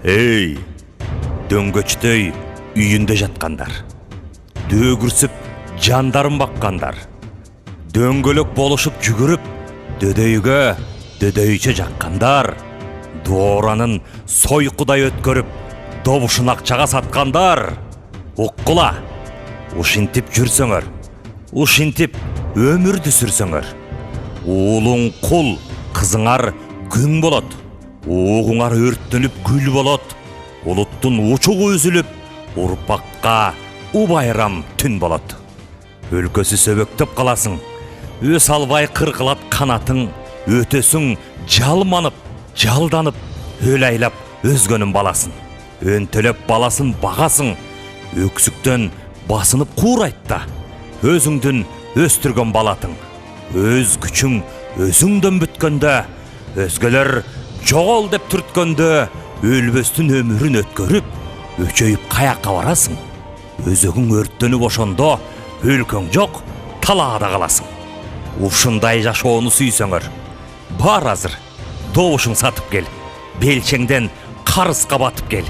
Эй, дөңгөчтөй үйүндө жаткандар, дөгүрсүп жандарын баккандар, дөңгөлөк болушуп жүгүрүп, дөдөйгө дөдөйчө жаккандар, дооранын сойкудай өткөрүп, добушун акчага саткандар. Уккула, ушинтип жүрсөңөр, ушинтип өмүрдү сүрсөңөр, уулуң кул, кызыңар күн болот, угуңар өрттөнүп күл болот, улуттун учугу үзүлүп, урпакка убайрам түн болот. Өлкөсү сөбөктөп каласың, өс албай кыркылат канатың, өтөсүң жалманып, жалданып, өл айлап өзгөнүн баласын, өнтөлөп баласын багасың, өксүктөн басынып куурайт да, өзүңдүн өстүргөн балатың, өз күчүң өзүңдөн бүткөндө, өзгөлөр жогол деп түрткөндө, өлбөстүн өмүрүн өткөрүп, өчөйүп каякка барасың, өзөгүң өрттөнүп ошондо, өлкөң жок, талаада каласың. Ушундай жашоону сүйсөңөр, бар азыр, добушуң сатып кел, белчеңден карызга батып кел,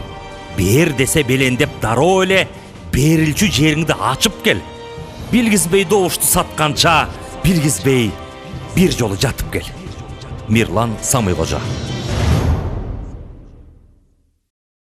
бер десе белендеп дароо эле берилчү жериңди ачып кел, билгизбей добушту сатканча, билгизбей бир жолу жатып кел. Мирлан Самыйкожо.